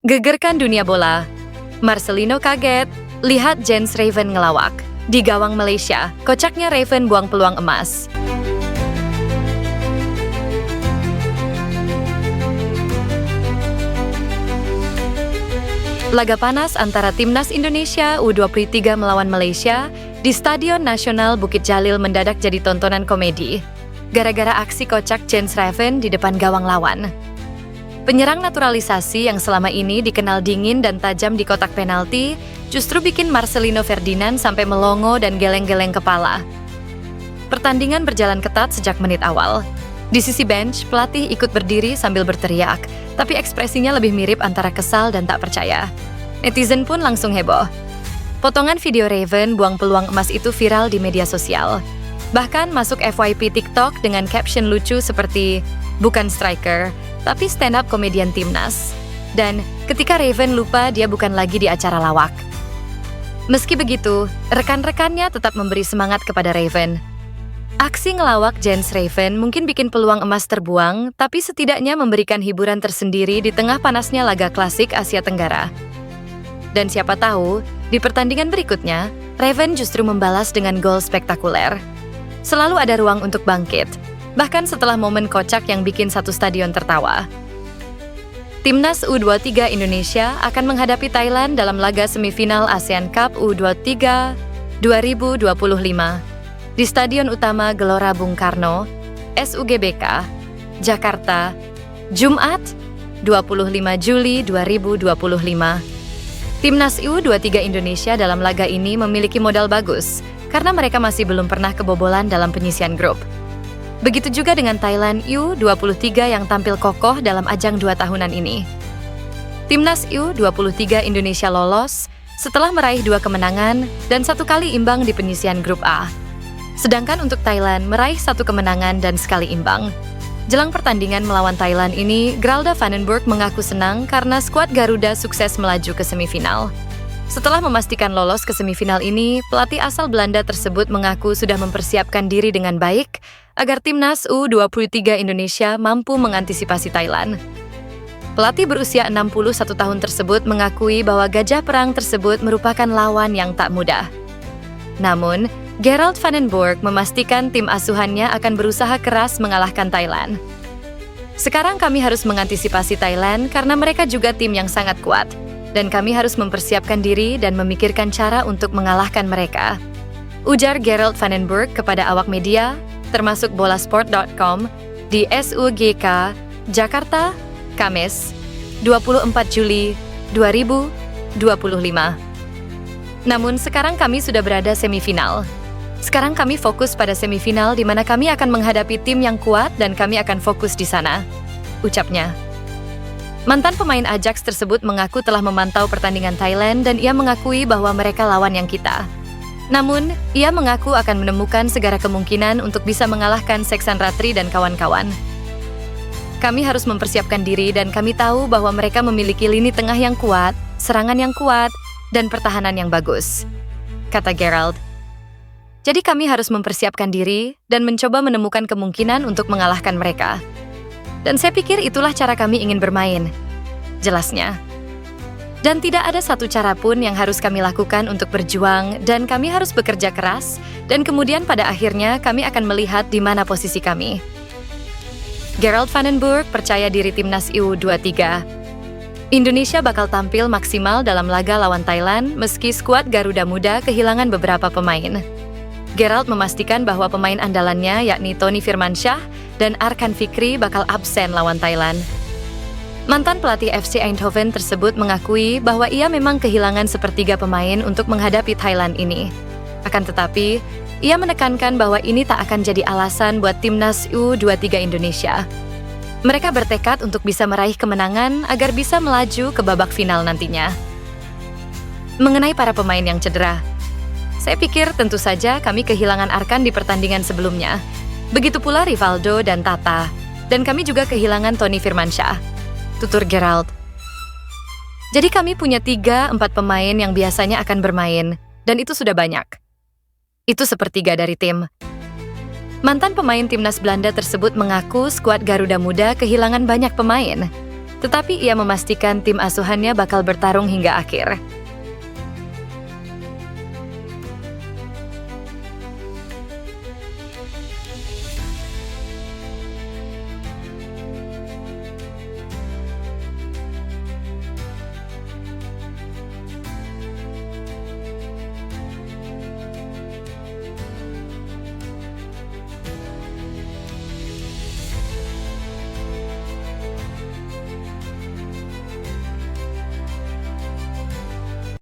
Gegerkan dunia bola. Marcelino kaget, lihat Jens Raven ngelawak. Di gawang Malaysia, kocaknya Raven buang peluang emas. Laga panas antara Timnas Indonesia U23 melawan Malaysia di Stadion Nasional Bukit Jalil mendadak jadi tontonan komedi. Gara-gara aksi kocak Jens Raven di depan gawang lawan. Penyerang naturalisasi yang selama ini dikenal dingin dan tajam di kotak penalti justru bikin Marcelino Ferdinand sampai melongo dan geleng-geleng kepala. Pertandingan berjalan ketat sejak menit awal. Di sisi bench, pelatih ikut berdiri sambil berteriak, tapi ekspresinya lebih mirip antara kesal dan tak percaya. Netizen pun langsung heboh. Potongan video Raven buang peluang emas itu viral di media sosial. Bahkan masuk FYP TikTok dengan caption lucu seperti, "Bukan striker, tapi stand-up komedian Timnas." Dan ketika Raven lupa dia bukan lagi di acara lawak. Meski begitu, rekan-rekannya tetap memberi semangat kepada Raven. Aksi ngelawak Jens Raven mungkin bikin peluang emas terbuang, tapi setidaknya memberikan hiburan tersendiri di tengah panasnya laga klasik Asia Tenggara. Dan siapa tahu, di pertandingan berikutnya, Raven justru membalas dengan gol spektakuler. Selalu ada ruang untuk bangkit, bahkan setelah momen kocak yang bikin satu stadion tertawa. Timnas U23 Indonesia akan menghadapi Thailand dalam laga semifinal ASEAN Cup U23 2025 di Stadion Utama Gelora Bung Karno, SUGBK, Jakarta, Jumat, 25 Juli 2025. Timnas U23 Indonesia dalam laga ini memiliki modal bagus karena mereka masih belum pernah kebobolan dalam penyisian grup. Begitu juga dengan Thailand U23 yang tampil kokoh dalam ajang 2 tahunan ini. Timnas U23 Indonesia lolos setelah meraih 2 kemenangan dan 1 kali imbang di penyisian grup A. Sedangkan untuk Thailand meraih 1 kemenangan dan sekali imbang. Jelang pertandingan melawan Thailand ini, Geralda Vandenberg mengaku senang karena skuad Garuda sukses melaju ke semifinal. Setelah memastikan lolos ke semifinal ini, pelatih asal Belanda tersebut mengaku sudah mempersiapkan diri dengan baik agar Timnas U23 Indonesia mampu mengantisipasi Thailand. Pelatih berusia 61 tahun tersebut mengakui bahwa gajah perang tersebut merupakan lawan yang tak mudah. Namun, Gerald Vandenberg memastikan tim asuhannya akan berusaha keras mengalahkan Thailand. Sekarang kami harus mengantisipasi Thailand karena mereka juga tim yang sangat kuat. Dan kami harus mempersiapkan diri dan memikirkan cara untuk mengalahkan mereka. Ujar Gerald Vandenberg kepada awak media, termasuk bolasport.com, di SUGK, Jakarta, Kamis, 24 Juli 2025. Namun sekarang kami sudah berada semifinal. Sekarang kami fokus pada semifinal di mana kami akan menghadapi tim yang kuat dan kami akan fokus di sana, ucapnya. Mantan pemain Ajax tersebut mengaku telah memantau pertandingan Thailand dan ia mengakui bahwa mereka lawan yang kita. Namun, ia mengaku akan menemukan segala kemungkinan untuk bisa mengalahkan Seksan Ratri dan kawan-kawan. Kami harus mempersiapkan diri dan kami tahu bahwa mereka memiliki lini tengah yang kuat, serangan yang kuat, dan pertahanan yang bagus, kata Gerald. Jadi kami harus mempersiapkan diri dan mencoba menemukan kemungkinan untuk mengalahkan mereka. Dan saya pikir itulah cara kami ingin bermain, jelasnya. Dan tidak ada satu cara pun yang harus kami lakukan untuk berjuang dan kami harus bekerja keras dan kemudian pada akhirnya kami akan melihat di mana posisi kami. Gerald Vandenberg percaya diri Timnas U23. Indonesia bakal tampil maksimal dalam laga lawan Thailand meski skuad Garuda Muda kehilangan beberapa pemain. Gerald memastikan bahwa pemain andalannya yakni Tony Firmansyah dan Arkan Fikri bakal absen lawan Thailand. Mantan pelatih FC Eindhoven tersebut mengakui bahwa ia memang kehilangan sepertiga pemain untuk menghadapi Thailand ini. Akan tetapi, ia menekankan bahwa ini tak akan jadi alasan buat Timnas U23 Indonesia. Mereka bertekad untuk bisa meraih kemenangan agar bisa melaju ke babak final nantinya. Mengenai para pemain yang cedera, saya pikir tentu saja kami kehilangan Arkan di pertandingan sebelumnya. Begitu pula Rivaldo dan Tata. Dan kami juga kehilangan Tony Firmansyah, tutur Gerald. Jadi kami punya 3-4 pemain yang biasanya akan bermain, dan itu sudah banyak. Itu sepertiga dari tim. Mantan pemain Timnas Belanda tersebut mengaku skuad Garuda Muda kehilangan banyak pemain. Tetapi ia memastikan tim asuhannya bakal bertarung hingga akhir.